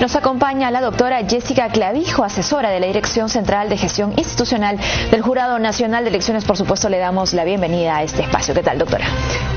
Nos acompaña la doctora Jessica Clavijo, asesora de la Dirección Central de Gestión Institucional del Jurado Nacional de Elecciones. Por supuesto, le damos la bienvenida a este espacio. ¿Qué tal, doctora?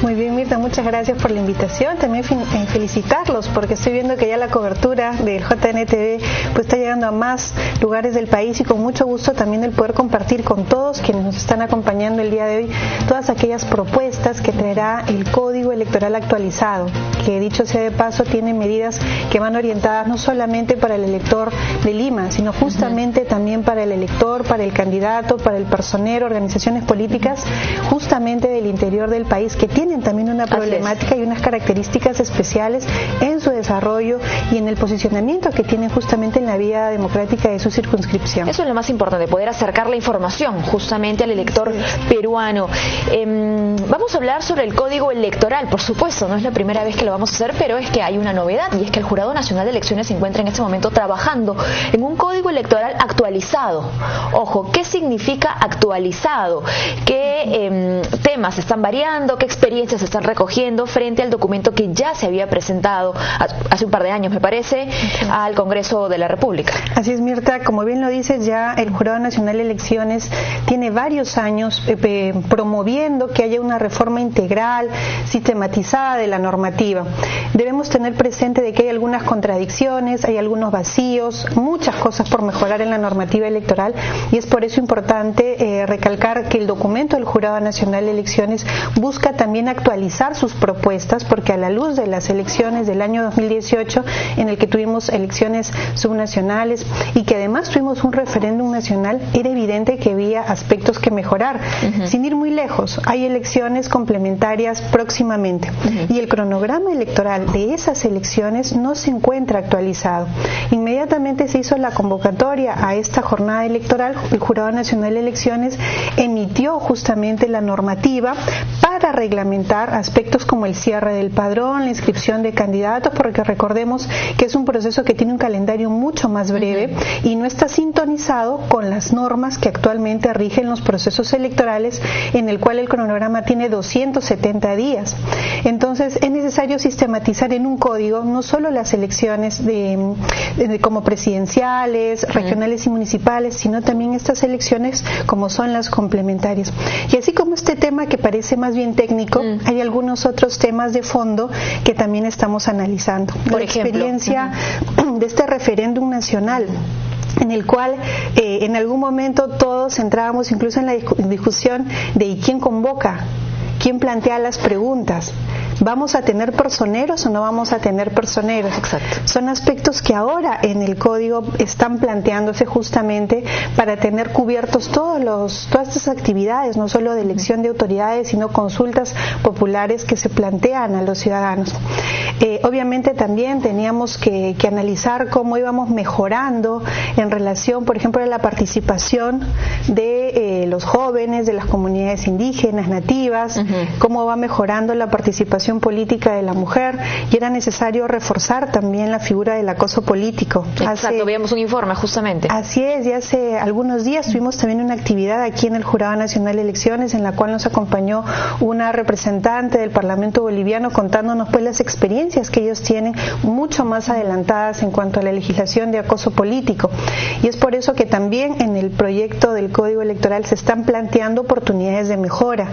Muy bien, Mirta, muchas gracias por la invitación. También felicitarlos porque estoy viendo que ya la cobertura del JNTV pues está llegando a más lugares del país, y con mucho gusto también el poder compartir con todos quienes nos están acompañando el día de hoy todas aquellas propuestas que traerá el Código Electoral actualizado, que dicho sea de paso tiene medidas que van orientadas no solamente para el elector de Lima, sino justamente también para el elector, para el candidato, para el personero, organizaciones políticas justamente del interior del país, que tienen también una problemática y unas características especiales en su desarrollo y en el posicionamiento que tienen justamente en la vía democrática de su circunscripción. Eso es lo más importante, poder acercar la información justamente al elector peruano. Vamos a hablar sobre el Código Electoral, por supuesto, no es la primera vez que lo vamos a hacer, pero es que hay una novedad, y es que el Jurado Nacional de Elecciones se encuentra en este momento trabajando en un Código Electoral actualizado. Ojo, ¿qué significa actualizado? ¿Qué temas están variando? ¿Qué experiencias se están recogiendo frente al documento que ya se había presentado hace un par de años, me parece, al Congreso de la República? Así es, Mirta, como bien lo dices, ya el Jurado Nacional de Elecciones tiene varios años promoviendo que haya una reforma integral, sistematizada de la normativa. Debemos tener presente de que hay algunas contradicciones, hay algunos vacíos, muchas cosas por mejorar en la normativa electoral, y es por eso importante recalcar que el documento del Jurado Nacional de Elecciones busca también actualizar sus propuestas, porque a la luz de las elecciones del año 2018, en el que tuvimos elecciones subnacionales y que además tuvimos un referéndum nacional, era evidente que había aspectos que mejorar. Sin ir muy lejos, hay elecciones complementarias próximamente, y el cronograma electoral de esas elecciones no se encuentra actualizado. Inmediatamente se hizo la convocatoria a esta jornada electoral, el Jurado Nacional de Elecciones emitió justamente la normativa para reglamentar aspectos como el cierre del padrón, la inscripción de candidatos, porque recordemos que es un proceso que tiene un calendario mucho más breve y no está sintonizado con las normas que actualmente rigen los procesos electorales, en el cual el cronograma tiene 270 días. Entonces es necesario sistematizar en un código no solo las elecciones como presidenciales, regionales y municipales, sino también estas elecciones como son las complementarias. Y así como este tema que parece más bien técnico, hay algunos otros temas de fondo que también estamos analizando. Por la ejemplo, experiencia de este referéndum nacional, en el cual en algún momento todos entrábamos incluso en la discusión de quién convoca, quién plantea las preguntas. ¿Vamos a tener personeros o no vamos a tener personeros? Exacto. Son aspectos que ahora en el código están planteándose justamente para tener cubiertos todas estas actividades, no solo de elección de autoridades, sino consultas populares que se plantean a los ciudadanos. Obviamente también teníamos que analizar cómo íbamos mejorando en relación, por ejemplo, a la participación de los jóvenes, de las comunidades indígenas, nativas, cómo va mejorando la participación política de la mujer, y era necesario reforzar también la figura del acoso político. Exacto, veíamos un informe justamente. Así es, y hace algunos días tuvimos también una actividad aquí en el Jurado Nacional de Elecciones, en la cual nos acompañó una representante del Parlamento boliviano contándonos pues las experiencias que ellos tienen mucho más adelantadas en cuanto a la legislación de acoso político, y es por eso que también en el proyecto del Código Electoral se están planteando oportunidades de mejora,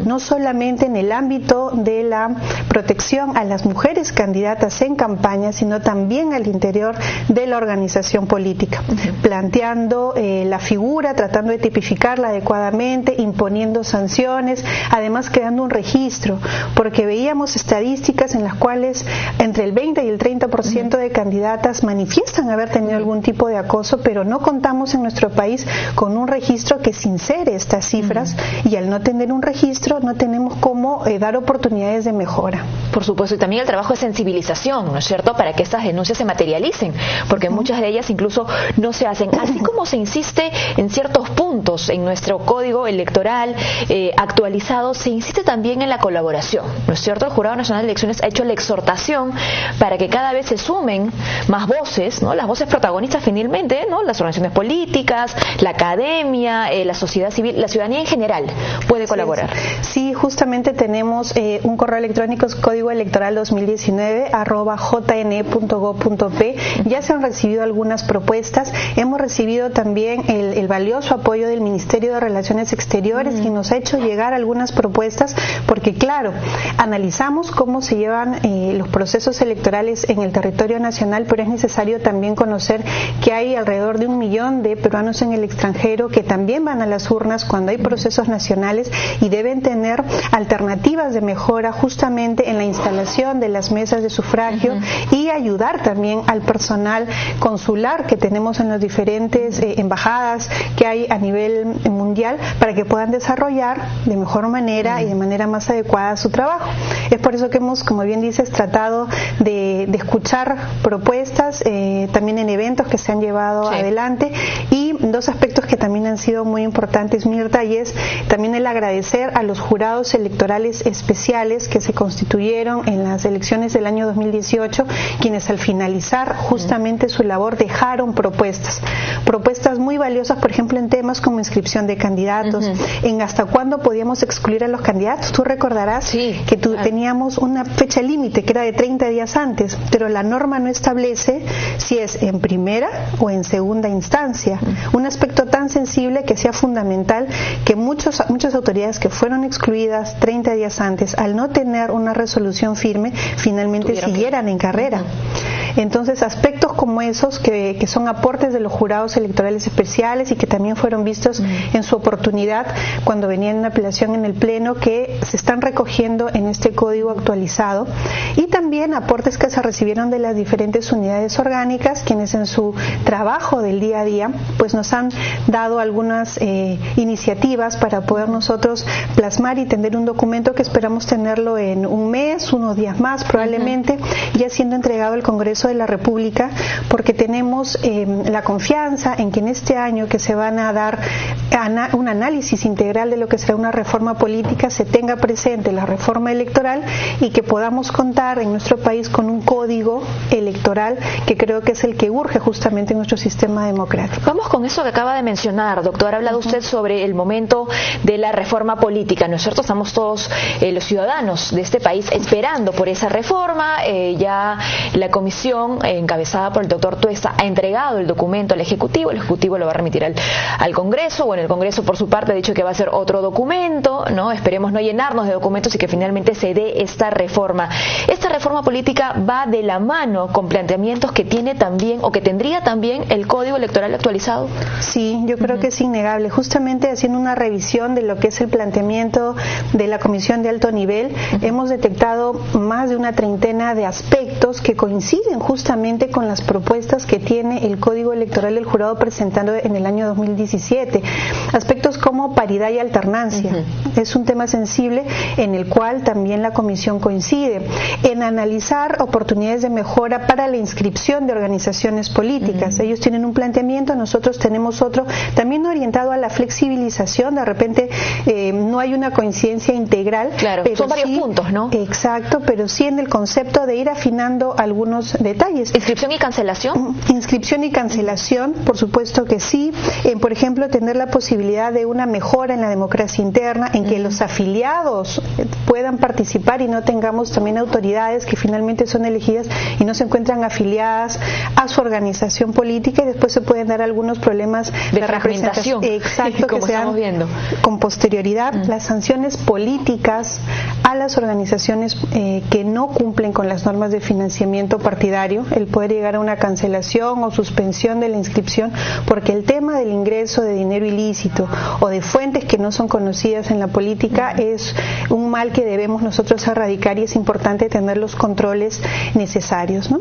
no solamente en el ámbito de la protección a las mujeres candidatas en campaña, sino también al interior de la organización política, planteando la figura, tratando de tipificarla adecuadamente, imponiendo sanciones, además creando un registro, porque veíamos estadísticas en las cuales entre el 20 y el 30% de candidatas manifiestan haber tenido algún tipo de acoso, pero no contamos en nuestro país con un registro que sincere estas cifras, y al no tener un registro no tenemos cómo dar oportunidades de mejora. Por supuesto, y también el trabajo de sensibilización, ¿no es cierto?, para que estas denuncias se materialicen, porque muchas de ellas incluso no se hacen. Así como se insiste en ciertos puntos en nuestro código electoral actualizado, se insiste también en la colaboración, ¿no es cierto? El Jurado Nacional de Elecciones ha hecho la exhortación para que cada vez se sumen más voces, ¿no?, las voces protagonistas finalmente, ¿no?, las organizaciones políticas, la academia, la sociedad civil, la ciudadanía en general puede colaborar. Sí, justamente tenemos un correo electrónico, código Código Electoral 2019 @jne.gov.p. Ya se han recibido algunas propuestas. Hemos recibido también el valioso apoyo del Ministerio de Relaciones Exteriores, que nos ha hecho llegar algunas propuestas, porque claro, analizamos cómo se llevan los procesos electorales en el territorio nacional, pero es necesario también conocer que hay alrededor de 1 millón de peruanos en el extranjero que también van a las urnas cuando hay procesos nacionales y deben tener alternativas de mejora justamente en la instalación de las mesas de sufragio y ayudar también al personal consular que tenemos en las diferentes embajadas que hay a nivel mundial para que puedan desarrollar de mejor manera y de manera más adecuada su trabajo. Es por eso que hemos, como bien dices, tratado de escuchar propuestas también en eventos que se han llevado adelante, y dos aspectos que también han sido muy importantes, Mirta, y es también el agradecer a los jurados electorales especiales que se constituyeron en las elecciones del año 2018, quienes al finalizar justamente su labor dejaron propuestas muy valiosas, por ejemplo, en temas como inscripción de candidatos, en hasta cuándo podíamos excluir a los candidatos. Tú recordarás que teníamos una fecha límite que era de 30 días antes, pero la norma no establece si es en primera o en segunda instancia. Un aspecto tan sensible que sea fundamental que muchas autoridades que fueron excluidas 30 días antes, al no tener una resolución firme, finalmente siguieran en carrera. Entonces, aspectos como esos que son aportes de los jurados electorales especiales y que también fueron vistos en su oportunidad cuando venía en una apelación en el Pleno, que se están recogiendo en este código actualizado, y también aportes que se recibieron de las diferentes unidades orgánicas, quienes en su trabajo del día a día pues nos han dado algunas iniciativas para poder nosotros plasmar y tener un documento que esperamos tenerlo en un mes, unos días más probablemente, ya siendo entregado al Congreso de la República, porque tenemos la confianza en que en este año que se van a dar un análisis integral de lo que será una reforma política, se tenga presente la reforma electoral y que podamos contar en nuestro país con un código electoral que creo que es el que urge justamente en nuestro sistema democrático. Vamos con eso que acaba de mencionar, doctor. Ha hablado usted sobre el momento de la reforma política, ¿no es cierto? Estamos todos los ciudadanos de este país esperando por esa reforma. Ya la comisión encabezada por el doctor Tuesta ha entregado el documento al Ejecutivo. El Ejecutivo lo va a remitir al Congreso. Bueno, el Congreso por su parte ha dicho que va a ser otro documento, ¿no? Esperemos no llenarnos de documentos y que finalmente se dé esta reforma. Esta reforma política va de la mano con planteamientos que tiene también o que tendría también el Código Electoral actualizado. Sí, yo creo que es innegable. Justamente haciendo una revisión de lo que es el planteamiento de la Comisión de Alto Nivel, hemos detectado más de una treintena de aspectos que coinciden justamente con las propuestas que tiene el Código Electoral del Jurado presentando en el año 2017. Aspectos como paridad y alternancia. Es un tema sensible en el cual también la Comisión coincide. En analizar oportunidades de mejora para la inscripción de organizaciones políticas. Ellos tienen un planteamiento, nosotros tenemos otro, también orientado a la flexibilización. De repente no hay una coincidencia integral. Claro, pero son varios puntos, ¿no? Exacto, pero sí en el concepto de ir afinando algunos detalles. ¿Inscripción y cancelación? Inscripción y cancelación, por supuesto que sí. Por ejemplo, tener la posibilidad de una mejora en la democracia interna, en que los afiliados puedan participar y no tengamos también autoridades que finalmente son elegidas y no se encuentran afiliadas a su organización política, y después se pueden dar algunos problemas de fragmentación. Exacto, que se dan con posterioridad. Las sanciones políticas a las organizaciones que no cumplen con las normas de financiamiento partidario, el poder llegar a una cancelación o suspensión de la inscripción, porque el tema del ingreso de dinero ilícito o de fuentes que no son conocidas en la política es un mal que debemos nosotros erradicar, y es importante tener los controles necesarios, ¿no?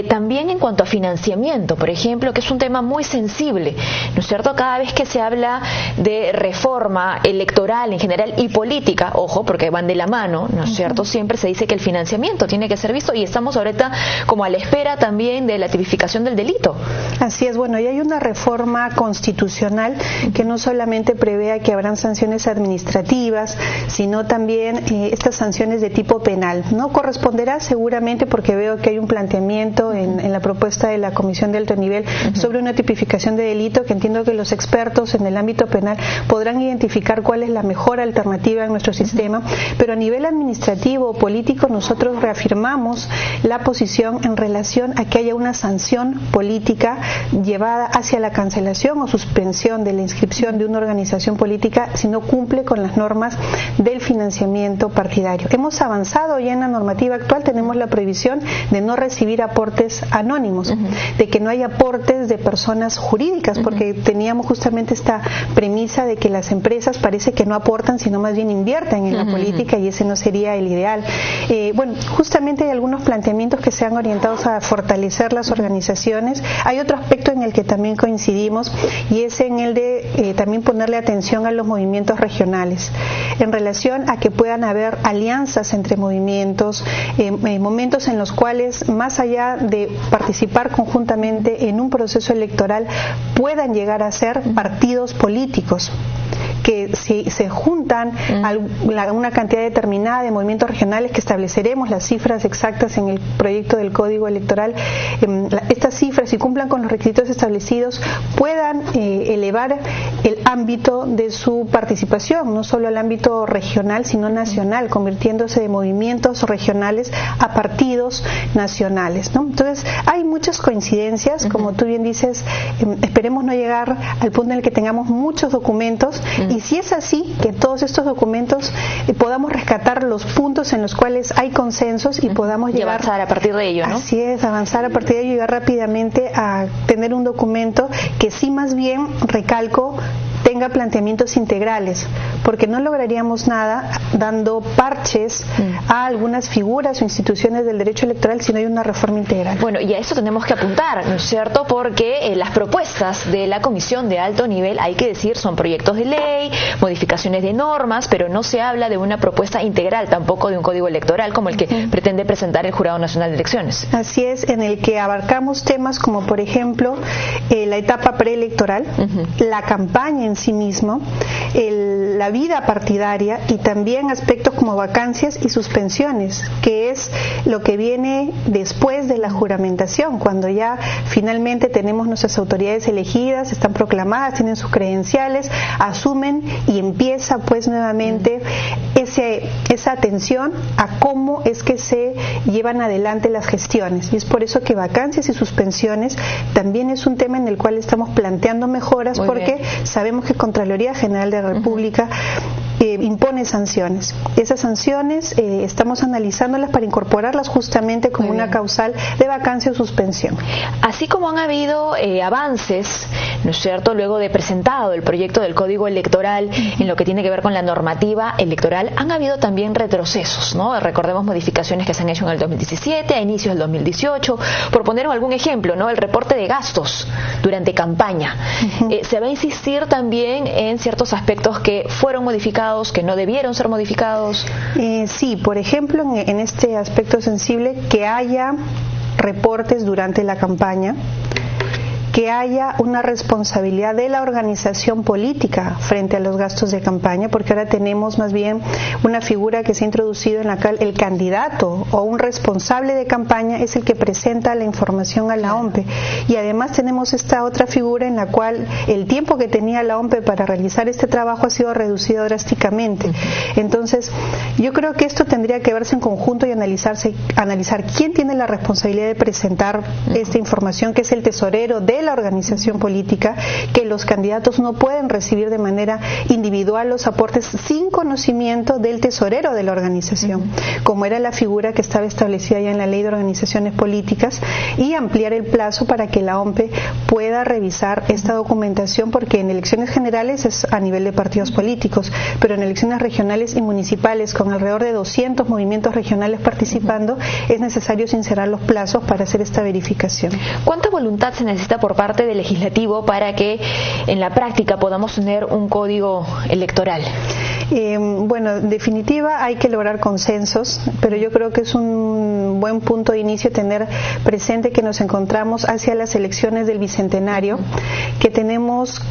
También en cuanto a financiamiento, por ejemplo, que es un tema muy sensible, ¿no es cierto? Cada vez que se habla de reforma electoral en general y política, ojo, porque van de la mano, ¿no es cierto? Siempre se dice que el financiamiento tiene que ser visto, y estamos ahorita como a la espera también de la tipificación del delito. Así es, bueno, y hay una reforma constitucional que no solamente prevea que habrán sanciones administrativas, sino también estas sanciones de tipo penal, ¿no? corresponderá seguramente, porque veo que hay un planteamiento en la propuesta de la Comisión de Alto Nivel sobre una tipificación de delito, que entiendo que los expertos en el ámbito penal podrán identificar cuál es la mejor alternativa en nuestro sistema, pero a nivel administrativo o político nosotros reafirmamos la posición en relación a que haya una sanción política llevada hacia la cancelación o suspensión de la inscripción de una organización política si no cumple con las normas del financiamiento partidario. Hemos avanzado ya en la normativa actual, tenemos la prohibición de no recibir aportes anónimos, de que no haya aportes de personas jurídicas, porque teníamos justamente esta premisa de que las empresas parece que no aportan, sino más bien invierten en la política, y ese no sería el ideal. Bueno, justamente hay algunos planteamientos que se han orientados a fortalecer las organizaciones. Hay otro aspecto en el que también coincidimos, y es en el de también ponerle atención a los movimientos regionales, en relación a que puedan haber alianzas entre movimientos, momentos en los cuales, más allá de participar conjuntamente en un proceso electoral, puedan llegar a ser partidos políticos, que si se juntan una cantidad determinada de movimientos regionales, que estableceremos las cifras exactas en el proyecto del Código Electoral, estas cifras, si cumplan con los requisitos establecidos, puedan elevar el ámbito de su participación, no solo al ámbito regional, sino nacional, convirtiéndose de movimientos regionales a partidos nacionales, ¿no? Entonces, hay muchas coincidencias, como tú bien dices, esperemos no llegar al punto en el que tengamos muchos documentos, y si es así, que todos estos documentos podamos rescatar los puntos en los cuales hay consensos y podamos llegar... Y avanzar a partir de ello, ¿no? Así es, avanzar a partir de ello y llegar rápidamente a tener un documento que sí, más bien, recalco, tenga planteamientos integrales, porque no lograríamos nada dando parches a algunas figuras o instituciones del derecho electoral si no hay una reforma integral. Bueno, y a eso tenemos que apuntar, ¿no es cierto? Porque las propuestas de la Comisión de Alto Nivel, hay que decir, son proyectos de ley, modificaciones de normas, pero no se habla de una propuesta integral, tampoco de un código electoral como el que pretende presentar el Jurado Nacional de Elecciones. Así es, en el que abarcamos temas como, por ejemplo, la etapa preelectoral, la campaña en sí mismo, la vida partidaria, y también aspectos como vacancias y suspensiones, que es lo que viene después de la juramentación, cuando ya finalmente tenemos nuestras autoridades elegidas, están proclamadas, tienen sus credenciales, asumen, y empieza pues nuevamente esa atención a cómo es que se llevan adelante las gestiones. Y es por eso que vacancias y suspensiones también es un tema en el cual estamos planteando mejoras, porque sabemos que Contraloría General de la República impone sanciones. Esas sanciones estamos analizándolas para incorporarlas justamente como una causal de vacancia o suspensión. Así como han habido avances, ¿no es cierto?, luego de presentado el proyecto del Código Electoral en lo que tiene que ver con la normativa electoral, han habido también retrocesos, ¿no? Recordemos modificaciones que se han hecho en el 2017, a inicios del 2018, por poner algún ejemplo, ¿no? El reporte de gastos durante campaña. Se va a insistir también en ciertos aspectos que fueron modificados, que no debieron ser modificados. Sí, por ejemplo, en este aspecto sensible, que haya reportes durante la campaña, que haya una responsabilidad de la organización política frente a los gastos de campaña, porque ahora tenemos más bien una figura que se ha introducido en la cual el candidato o un responsable de campaña es el que presenta la información a la OMPE, y además tenemos esta otra figura en la cual el tiempo que tenía la OMPE para realizar este trabajo ha sido reducido drásticamente. Entonces, yo creo que esto tendría que verse en conjunto y analizar quién tiene la responsabilidad de presentar esta información, que es el tesorero de la organización política, que los candidatos no pueden recibir de manera individual los aportes sin conocimiento del tesorero de la organización, como era la figura que estaba establecida ya en la Ley de Organizaciones Políticas, y ampliar el plazo para que la OMPE pueda revisar esta documentación, porque en elecciones generales es a nivel de partidos políticos, pero en elecciones regionales y municipales, con alrededor de 200 movimientos regionales participando, es necesario sincerar los plazos para hacer esta verificación. ¿Cuánta voluntad se necesita por parte del legislativo para que en la práctica podamos tener un código electoral? Bueno, en definitiva hay que lograr consensos, pero yo creo que es un buen punto de inicio tener presente que nos encontramos hacia las elecciones del Bicentenario, que tenemos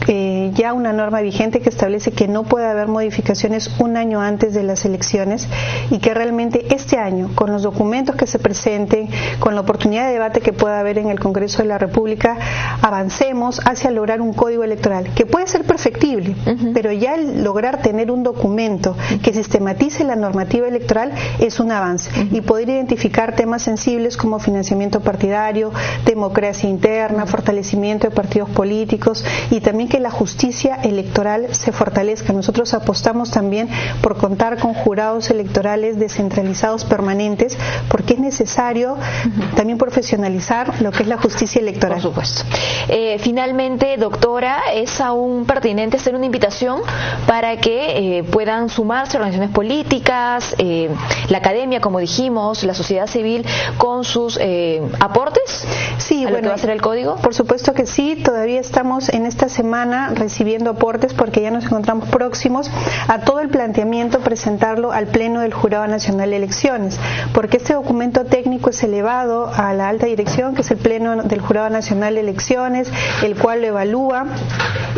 ya una norma vigente que establece que no puede haber modificaciones un año antes de las elecciones y que realmente este año, con los documentos que se presenten, con la oportunidad de debate que pueda haber en el Congreso de la República, avancemos hacia lograr un código electoral que puede ser perfectible, pero ya el lograr tener un documento que sistematice la normativa electoral es un avance y poder identificar temas sensibles como financiamiento partidario, democracia interna, fortalecimiento de partidos políticos y también que la justicia electoral se fortalezca. Nosotros apostamos también por contar con jurados electorales descentralizados permanentes porque es necesario también profesionalizar lo que es la justicia electoral. Por supuesto. Finalmente, doctora, ¿es aún pertinente hacer una invitación para que puedan sumarse organizaciones políticas, la academia, como dijimos, la sociedad civil, con sus aportes a lo que va a ser el código? Por supuesto que sí, todavía estamos en esta semana recibiendo aportes porque ya nos encontramos próximos a todo el planteamiento, presentarlo al Pleno del Jurado Nacional de Elecciones, porque este documento técnico es elevado a la alta dirección, que es el Pleno del Jurado Nacional de Elecciones, el cual lo evalúa,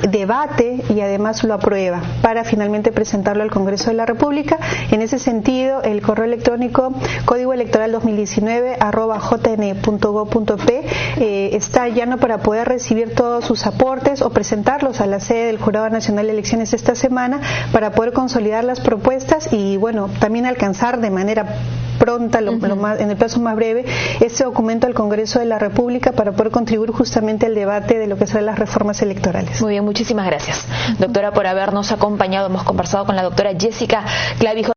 debate y además lo aprueba para finalmente presentarlo al Congreso de la República. En ese sentido, el correo electrónico código electoral 2019@jn.gov.p está llano para poder recibir todos sus aportes o presentarlos a la sede del Jurado Nacional de Elecciones esta semana para poder consolidar las propuestas y bueno, también alcanzar de manera pronta, en el plazo más breve, este documento al Congreso de la República para poder contribuir justamente al debate de lo que serán las reformas electorales. Muy bien, muchísimas gracias, doctora, por habernos acompañado. Hemos conversado con la doctora Jessica Clavijo.